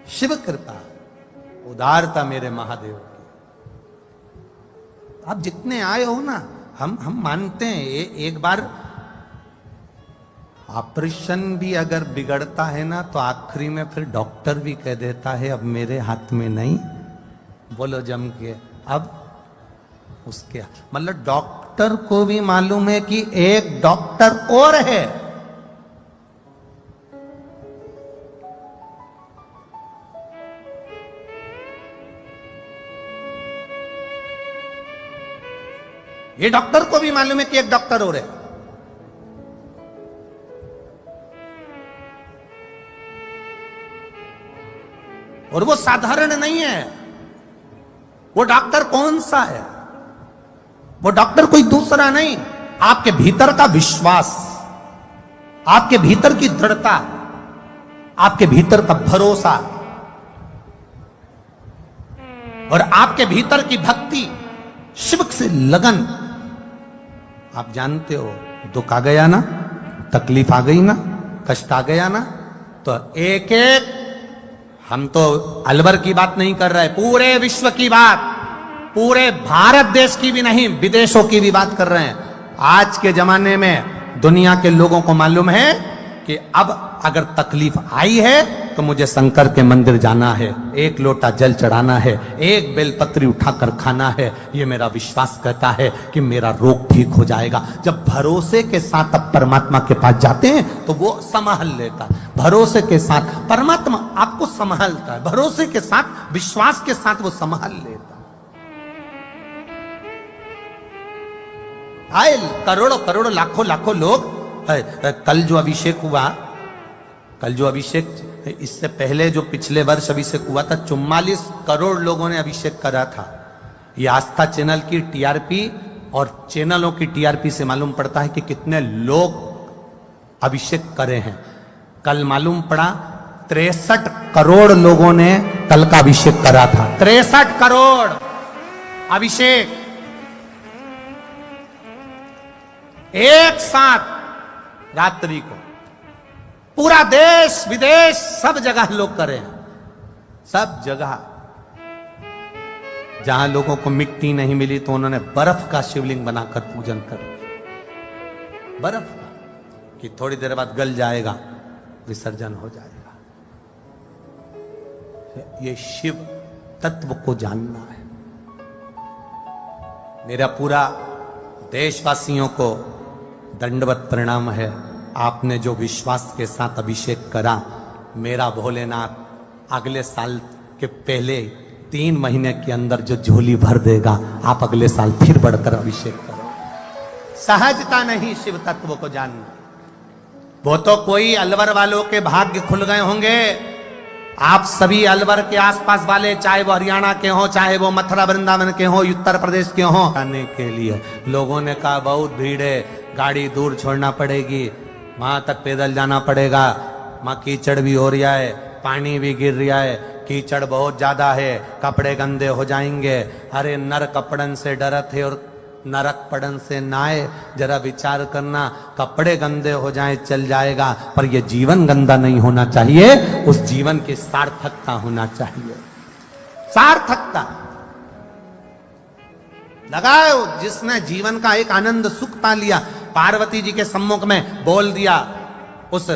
शिव कृपा, उदारता मेरे महादेव की। आप जितने आए हो ना, हम मानते हैं एक बार ऑपरेशन भी अगर बिगड़ता है ना तो आखिरी में फिर डॉक्टर भी कह देता है अब मेरे हाथ में नहीं, बोलो जम के, अब उसके मतलब डॉक्टर को भी मालूम है कि एक डॉक्टर और है। ये डॉक्टर को भी मालूम है कि एक डॉक्टर और है। और वो साधारण नहीं है। वो डॉक्टर कौन सा है? वो डॉक्टर कोई दूसरा नहीं, आपके भीतर का विश्वास, आपके भीतर की दृढ़ता, आपके भीतर का भरोसा और आपके भीतर की भक्ति, शिव से लगन। आप जानते हो, दुख आ गया ना, तकलीफ आ गई ना, कष्ट आ गया ना, तो एक एक, हम तो अलवर की बात नहीं कर रहे, पूरे विश्व की बात, पूरे भारत देश की भी नहीं, विदेशों की भी बात कर रहे हैं। आज के जमाने में दुनिया के लोगों को मालूम है कि अब अगर तकलीफ आई है तो मुझे शंकर के मंदिर जाना है, एक लोटा जल चढ़ाना है, एक बेलपत्री उठाकर खाना है। ये मेरा विश्वास कहता है कि मेरा रोग ठीक हो जाएगा। जब भरोसे के साथ अब परमात्मा के पास जाते हैं तो वो संभाल लेता है। भरोसे के साथ परमात्मा आपको संभालता है, भरोसे के साथ, विश्वास के साथ वो संभाल लेता है। आए करोड़ों करोड़ों लाखों लाखों लोग, कल जो अभिषेक हुआ, कल जो अभिषेक, इससे पहले जो पिछले वर्ष अभिषेक हुआ था, 44 करोड़ लोगों ने अभिषेक करा था। ये आस्था चैनल की टीआरपी और चैनलों की टीआरपी से मालूम पड़ता है कि कितने लोग अभिषेक करे हैं। कल मालूम पड़ा 63 करोड़ लोगों ने कल का अभिषेक करा था। 63 करोड़ अभिषेक एक साथ रात्रि को, पूरा देश विदेश सब जगह लोग करे हैं। सब जगह जहां लोगों को मिट्टी नहीं मिली तो उन्होंने बर्फ का शिवलिंग बनाकर पूजन कर, बर्फ का, कि थोड़ी देर बाद गल जाएगा, विसर्जन हो जाएगा। ये शिव तत्व को जानना है। मेरा पूरा देशवासियों को दंडवत प्रणाम है। आपने जो विश्वास के साथ अभिषेक करा, मेरा भोलेनाथ अगले साल के पहले 3 महीने के अंदर जो झोली भर देगा, आप अगले साल फिर बढ़कर अभिषेक करो। सहजता नहीं शिव तत्व को जानना। वो तो कोई अलवर वालों के भाग्य खुल गए होंगे। आप सभी अलवर के आसपास वाले, चाहे वो हरियाणा के हो, चाहे वो मथुरा वृंदावन के हो, उत्तर प्रदेश के हो, आने के लिए लोगों ने कहा बहुत भीड़ है, गाड़ी दूर छोड़ना पड़ेगी, वहां तक पैदल जाना पड़ेगा, वहां कीचड़ भी हो रहा है, पानी भी गिर रहा है, कीचड़ बहुत ज्यादा है, कपड़े गंदे हो जाएंगे। अरे नर कपड़न से डरत है और नरक पड़न से नाए। जरा विचार करना, कपड़े गंदे हो जाए चल जाएगा, पर यह जीवन गंदा नहीं होना चाहिए। उस जीवन की सार्थकता होना चाहिए, सार्थकता। लगाओ, जिसने जीवन का एक आनंद सुख पा लिया, पार्वती जी के सम्मुख में बोल दिया उस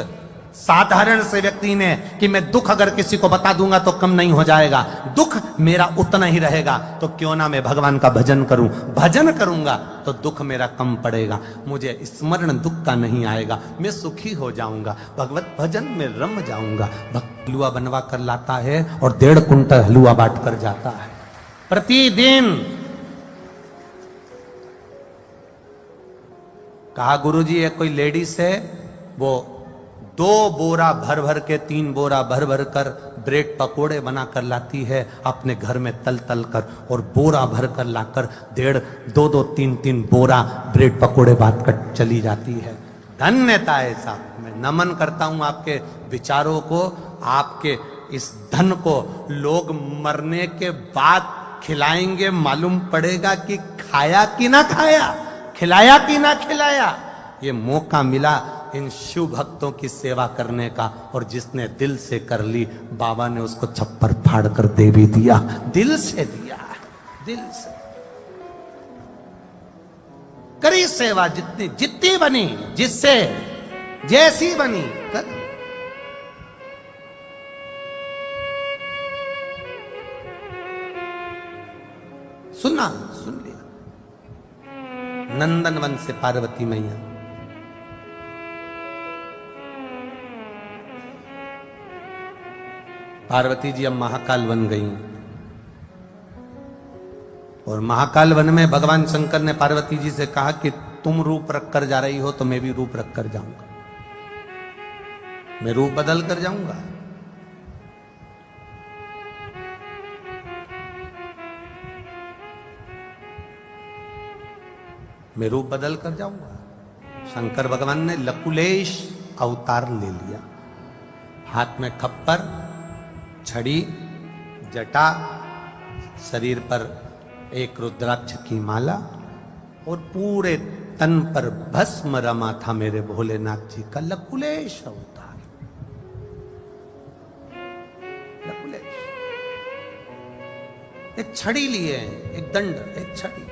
साधारण से व्यक्ति ने कि मैं दुख अगर किसी को बता दूंगा तो कम नहीं हो जाएगा, दुख मेरा उतना ही रहेगा, तो क्यों ना मैं भगवान का भजन करूं, भजन करूंगा तो दुख मेरा कम पड़ेगा, मुझे स्मरण दुख का नहीं आएगा, मैं सुखी हो जाऊंगा, भगवत भजन में रम जाऊंगा। हलुआ बनवा कर लाता है और 1.5 कुंटल हलुआ बांट कर जाता है प्रतिदिन। कहा गुरुजी एक कोई लेडीज है, वो 2 बोरा भर भर के, 3 बोरा भर भर कर ब्रेड पकोड़े बना कर लाती है अपने घर में तल तल कर, और बोरा भर कर लाकर 1.5, 2, 3 बोरा ब्रेड पकोड़े बांट कर चली जाती है। धन्यता है साहब। मैं नमन करता हूं आपके विचारों को, आपके इस धन को। लोग मरने के बाद खिलाएंगे, मालूम पड़ेगा कि खाया कि ना खाया, खिलाया कि ना खिलाया। ये मौका मिला इन शिव भक्तों की सेवा करने का, और जिसने दिल से कर ली बाबा ने उसको छप्पर फाड़ कर दे भी दिया, दिल से दिया, दिल से करी सेवा जितनी जितनी बनी, जिससे जैसी बनी कर। सुना, सुन लिया। नंदन वन से पार्वती मैया पार्वती जी अब महाकाल वन गई, और महाकाल वन में भगवान शंकर ने पार्वती जी से कहा कि तुम रूप रख कर जा रही हो तो मैं भी रूप रख कर जाऊंगा, मैं रूप बदल कर जाऊंगा। मैं रूप बदल कर जाऊंगा। शंकर भगवान ने लकुलेश अवतार ले लिया, हाथ में खप्पर, छड़ी, जटा, शरीर पर एक रुद्राक्ष की माला, और पूरे तन पर भस्म रमा था मेरे भोलेनाथ जी का लकुलेश अवतार। लकुलेश एक छड़ी लिए, एक दंड, एक छड़ी।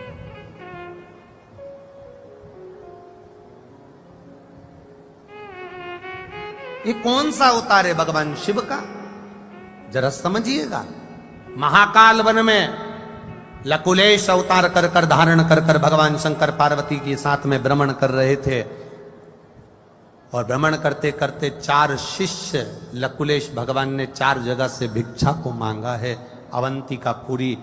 ये कौन सा अवतार है भगवान शिव का, जरा समझिएगा। महाकाल वन में लकुलेश अवतार कर कर धारण कर कर भगवान शंकर पार्वती के साथ में भ्रमण कर रहे थे, और भ्रमण करते करते 4 शिष्य लकुलेश भगवान ने 4 जगह से भिक्षा को मांगा है। अवंतिका पूरी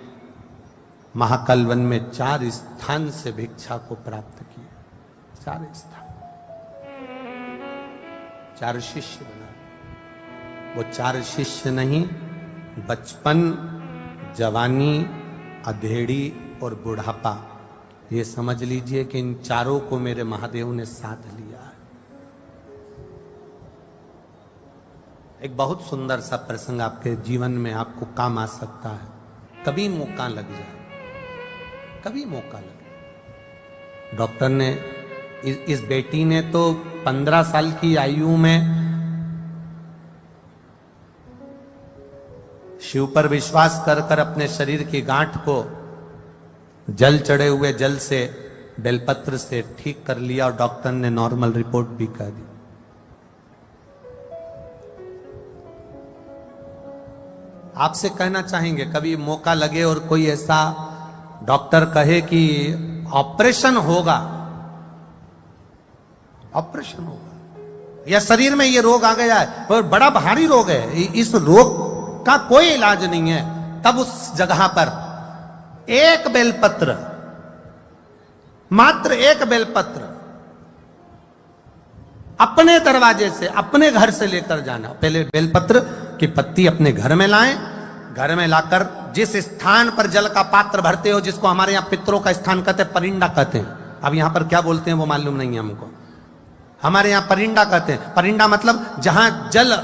महाकाल वन में 4 स्थान से भिक्षा को प्राप्त किया, 4 स्थान, 4 शिष्य बना। वो 4 शिष्य नहीं, बचपन, जवानी, अधेड़ी और बुढ़ापा, ये समझ लीजिए कि इन 4 को मेरे महादेव ने साथ लिया है। एक बहुत सुंदर सा प्रसंग आपके जीवन में आपको काम आ सकता है, कभी मौका लग जाए, कभी मौका लगे। डॉक्टर ने इस बेटी ने तो 15 साल की आयु में शिव पर विश्वास कर कर अपने शरीर की गांठ को जल चढ़े हुए जल से, बेलपत्र से ठीक कर लिया, और डॉक्टर ने नॉर्मल रिपोर्ट भी कर दी। आपसे कहना चाहेंगे कभी मौका लगे और कोई ऐसा डॉक्टर कहे कि ऑपरेशन होगा, ऑपरेशन होगा, या शरीर में ये रोग आ गया है और बड़ा भारी रोग है, इस रोग का कोई इलाज नहीं है, तब उस जगह पर एक बेलपत्र, मात्र एक बेलपत्र अपने दरवाजे से, अपने घर से लेकर जाना। पहले बेलपत्र की पत्ती अपने घर में लाएं, घर में लाकर जिस स्थान पर जल का पात्र भरते हो, जिसको हमारे यहां पितरों का स्थान कहते हैं, परिंडा कहते हैं, अब यहां पर क्या बोलते हैं वो मालूम नहीं है हमको, हमारे यहां परिंडा कहते हैं। परिंडा मतलब जहां जल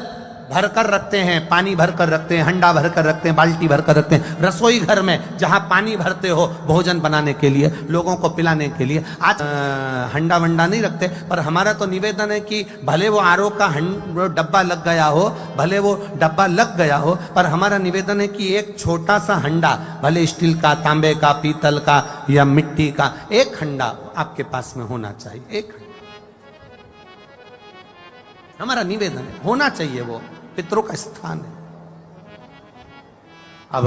भरकर रखते हैं, पानी भरकर रखते हैं, हंडा भरकर रखते हैं, बाल्टी भरकर रखते हैं, रसोई घर में जहां पानी भरते हो भोजन बनाने के लिए, लोगों को पिलाने के लिए। आज हंडा वंडा नहीं रखते, पर हमारा तो निवेदन है कि भले वो आरओ का डब्बा लग गया हो, भले वो डब्बा लग गया हो, पर हमारा निवेदन है कि एक छोटा सा हंडा, भले स्टील का, तांबे का, पीतल का या मिट्टी का, एक हंडा आपके पास में होना चाहिए। एक हमारा निवेदन है, होना चाहिए, वो पितरों का स्थान है। अब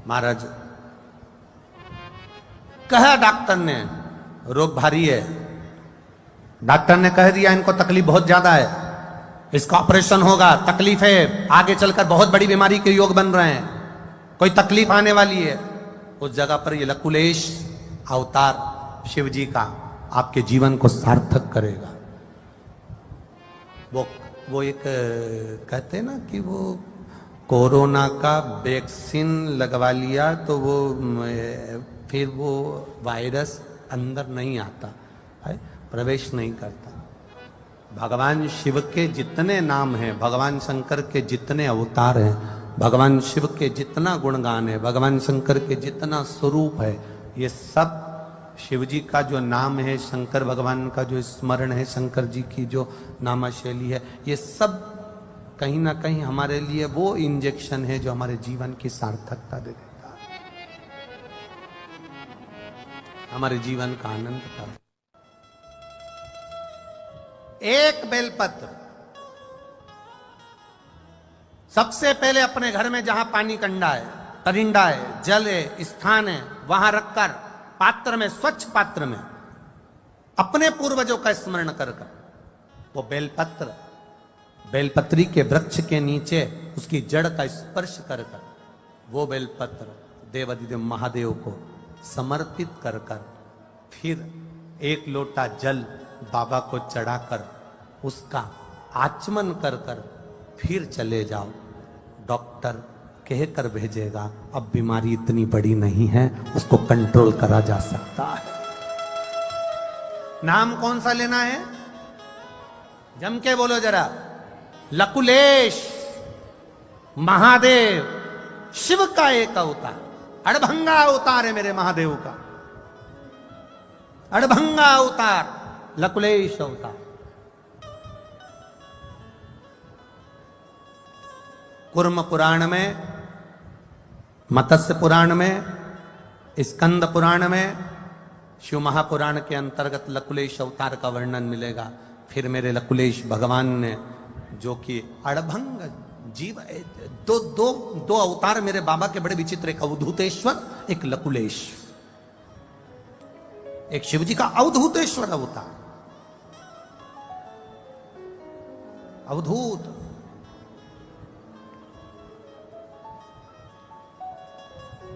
महाराज कहा डॉक्टर ने रोग भारी है, डॉक्टर ने कह दिया इनको तकलीफ बहुत ज्यादा है, इसका ऑपरेशन होगा, तकलीफ है, आगे चलकर बहुत बड़ी बीमारी के योग बन रहे हैं, कोई तकलीफ आने वाली है। उस जगह पर ये लकुलेश अवतार शिव जी का आपके जीवन को सार्थक करेगा। वो एक कहते हैं ना कि वो कोरोना का वैक्सीन लगवा लिया तो वो फिर वो वायरस अंदर नहीं आता है, प्रवेश नहीं करता। भगवान शिव के जितने नाम हैं, भगवान शंकर के जितने अवतार हैं, भगवान शिव के जितना गुणगान है, भगवान शंकर के जितना स्वरूप है, ये सब शिव जी का जो नाम है, शंकर भगवान का जो स्मरण है, शंकर जी की जो नामा शैली है, ये सब कहीं ना कहीं हमारे लिए वो इंजेक्शन है जो हमारे जीवन की सार्थकता दे देता है, हमारे जीवन का आनंद का। एक बेलपत्र सबसे पहले अपने घर में जहां पानी कंडा है, परिंदा है, जल है, स्थान है, वहां रखकर पात्र में, स्वच्छ पात्र में अपने पूर्वजों का स्मरण कर वो बेलपत्र, बेलपत्री के वृक्ष के नीचे उसकी जड़ का स्पर्श कर वो बेलपत्र देवाधिदेव महादेव को समर्पित कर फिर एक लोटा जल बाबा को चढ़ाकर उसका आचमन कर फिर चले जाओ। डॉक्टर कहकर भेजेगा अब बीमारी इतनी बड़ी नहीं है, उसको कंट्रोल करा जा सकता है। नाम कौन सा लेना है? जम के बोलो जरा। लकुलेश महादेव शिव का एक अवतार, अड़भंगा अवतार है मेरे महादेव का, अड़भंगा अवतार, लकुलेश अवतार। कुर्म पुराण में, मत्स्य पुराण में, स्कंद पुराण में, शिव महापुराण के अंतर्गत लकुलेश अवतार का वर्णन मिलेगा। फिर मेरे लकुलेश भगवान ने जो कि अड़भंग जीव, दो दो दो अवतार मेरे बाबा के बड़े विचित्र, एक अवधूतेश्वर, एक लकुलेश। एक शिव जी का अवधूतेश्वर अवतार, अवधूत।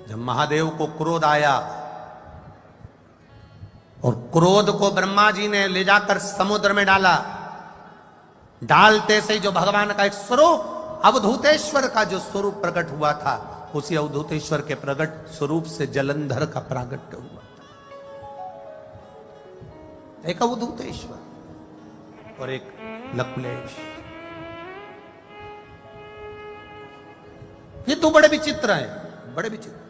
जब महादेव को क्रोध आया और क्रोध को ब्रह्मा जी ने ले जाकर समुद्र में डाला, डालते से जो भगवान का एक स्वरूप, अवधूतेश्वर का जो स्वरूप प्रकट हुआ था, उसी अवधूतेश्वर के प्रकट स्वरूप से जलंधर का प्रागट्य हुआ। एक अवधूतेश्वर और एक लकुलेश। ये तो बड़े विचित्र हैं, बड़े विचित्र।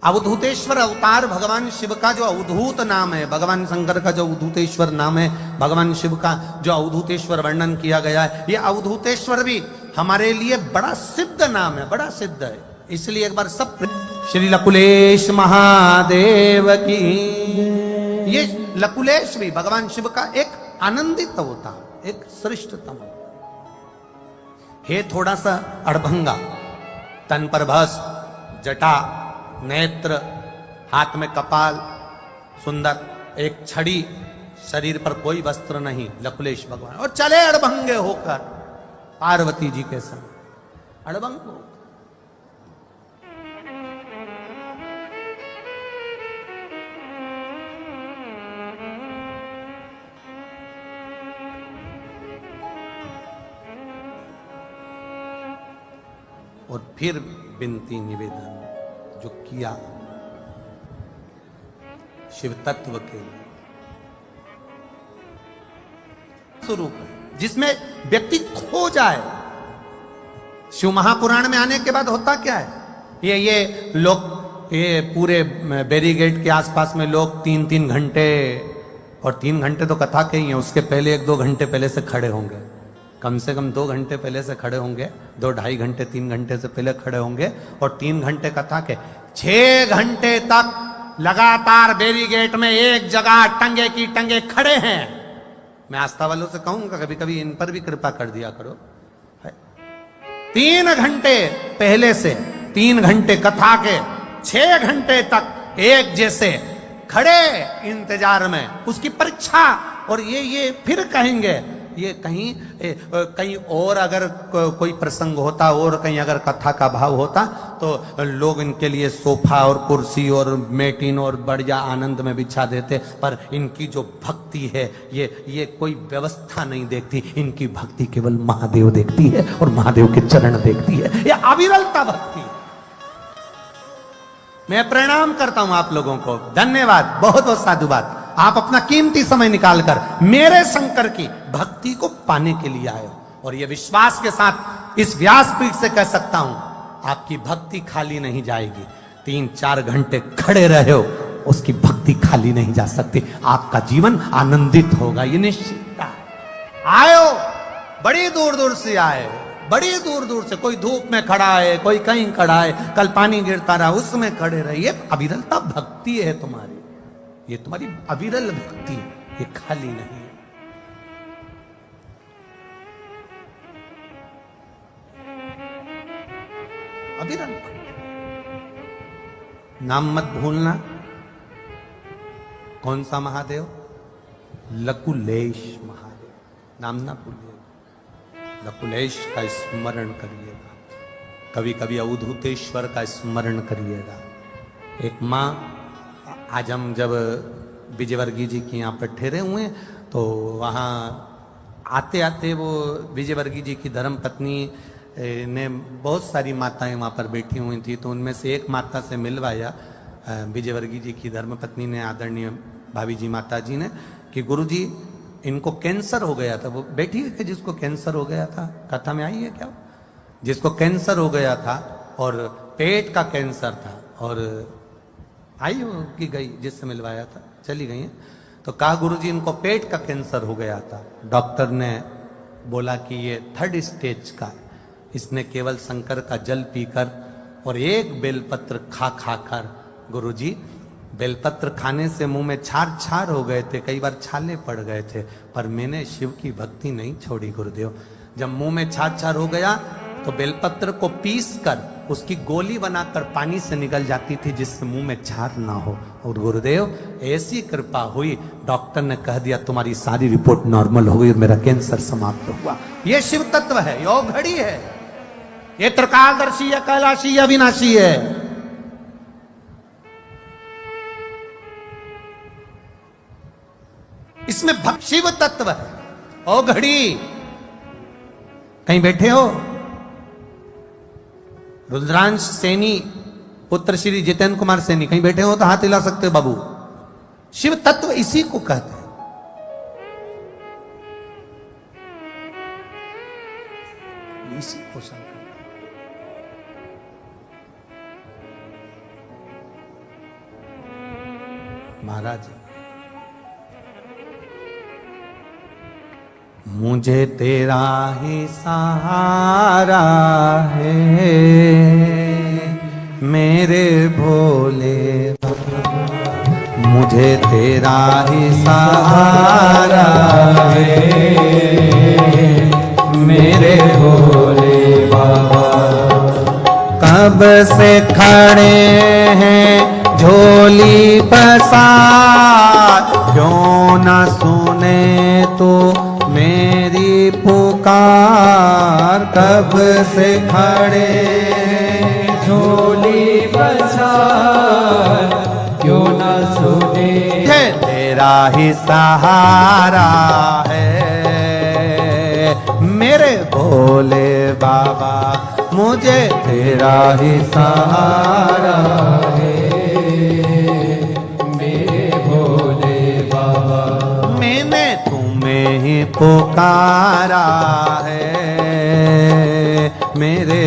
अवधूतेश्वर अवतार भगवान शिव का जो अवधूत नाम है, भगवान शंकर का जो अवधूतेश्वर नाम है, भगवान शिव का जो अवधूतेश्वर वर्णन किया गया है, ये अवधूतेश्वर भी हमारे लिए बड़ा सिद्ध नाम है, बड़ा सिद्ध है। इसलिए एक बार सब श्री लकुलेश महादेव की। ये लकुलेश भी भगवान शिव का एक आनंदित अवतार, एक श्रेष्ठतम। हे थोड़ा सा अड़भंगा, तन पर भस्म, जटा, नेत्र, हाथ में कपाल, सुंदर, एक छड़ी, शरीर पर कोई वस्त्र नहीं, लकुलेश भगवान। और चले अड़भंगे होकर पार्वती जी के संग, अड़भंग हो। और फिर विनती निवेदन जो किया शिव तत्व के लिए स्वरूप है, जिसमें व्यक्ति खो जाए। शिव महापुराण में आने के बाद होता क्या है, ये लोग, ये पूरे बैरिगेट के आसपास में लोग 3-3 घंटे, और 3 घंटे तो कथा के ही है, उसके पहले 1-2 घंटे पहले से खड़े होंगे, कम से कम 2 घंटे पहले से खड़े होंगे, 2-2.5 घंटे 3 घंटे से पहले खड़े होंगे, और 3 घंटे कथा के 6 घंटे तक लगातार बैरिगेट में एक जगह टंगे की टंगे खड़े हैं। मैं आस्था वालों से कहूंगा कभी कभी इन पर भी कृपा कर दिया करो। 3 घंटे पहले से 3 घंटे कथा के 6 घंटे तक एक जैसे खड़े इंतजार में, उसकी परीक्षा। और ये फिर कहेंगे, ये कहीं और अगर कोई प्रसंग होता और कहीं अगर कथा का भाव होता तो लोग इनके लिए सोफा और कुर्सी और मेटिन और बढ़िया आनंद में बिछा देते, पर इनकी जो भक्ति है ये कोई व्यवस्था नहीं देखती, इनकी भक्ति केवल महादेव देखती है और महादेव के चरण देखती है, ये अविरलता भक्ति है। मैं प्रणाम करता हूं आप लोगों को, धन्यवाद, बहुत बहुत साधुवाद। आप अपना कीमती समय निकालकर मेरे शंकर की भक्ति को पाने के लिए आए हो, और ये विश्वास के साथ इस व्यासपीठ से कह सकता हूं, आपकी भक्ति खाली नहीं जाएगी। 3-4 घंटे खड़े रहे हो, उसकी भक्ति खाली नहीं जा सकती। आपका जीवन आनंदित होगा, ये निश्चितता है। आए हो, बड़ी दूर दूर से आए, बड़ी दूर दूर से, कोई धूप में खड़ा है, कोई कहीं खड़ा है, कल पानी गिरता रहा उसमें खड़े रहे। ये अविरलता भक्ति है तुम्हारी, ये तुम्हारी अविरल भक्ति, ये खाली नहीं है। अविरल नाम मत भूलना। कौन सा महादेव? लकुलेश महादेव, नाम ना भूलिएगा। लकुलेश का स्मरण करिएगा, कभी कभी अवधूतेश्वर का स्मरण करिएगा। एक माँ, आज हम जब विजयवर्गीय जी के यहाँ पर ठहरे हुए तो वहाँ आते आते वो विजयवर्गीय जी की धर्म पत्नी ने बहुत सारी माताएं वहाँ पर बैठी हुई थी, तो उनमें से एक माता से मिलवाया विजयवर्गीय जी की धर्मपत्नी ने, आदरणीय भाभी जी माता जी ने, कि गुरुजी इनको कैंसर हो गया था। वो बैठी है कि जिसको कैंसर हो गया था, कथा में आई है क्या? जिसको कैंसर हो गया था और पेट का कैंसर था, और आई हो कि गई, जिससे मिलवाया था चली गई है। तो कहा गुरुजी इनको पेट का कैंसर हो गया था, डॉक्टर ने बोला कि ये 3rd स्टेज का, इसने केवल शंकर का जल पीकर और एक बेलपत्र खा खाकर, गुरुजी बेलपत्र खाने से मुंह में छार छार हो गए थे, कई बार छाले पड़ गए थे, पर मैंने शिव की भक्ति नहीं छोड़ी गुरुदेव। जब मुंह में छार छार हो गया तो बेलपत्र को पीस कर उसकी गोली बनाकर पानी से निकल जाती थी, जिससे मुंह में छार ना हो। और गुरुदेव ऐसी कृपा हुई, डॉक्टर ने कह दिया तुम्हारी सारी रिपोर्ट नॉर्मल हो गई और मेरा कैंसर समाप्त हुआ। ये शिव तत्व है, योग घड़ी है, ये त्रिकालदर्शी है, कैलाशी है, अविनाशी है। इसमें शिव तत्व है। ओ घड़ी, कहीं बैठे हो? रुद्रांश सैनी पुत्र श्री जितेंद्र कुमार सैनी, कहीं बैठे हो तो हाथ हिला सकते हो बाबू। शिव तत्व इसी को कहते हैं। इसी को शंकर महाराज, मुझे तेरा ही सहारा है मेरे भोले, मुझे तेरा ही सहारा है मेरे भोले बाबा। कब से खड़े हैं झोली पसार, क्यों न सुने तो मेरी पुकार। कब से खड़े झोली पसार, क्यों न सुने तेरा ही सहारा है मेरे भोले बाबा, मुझे तेरा ही सहारा है मेरे भोले बाबा। मैंने तुम्हें ही पुकारा है मेरे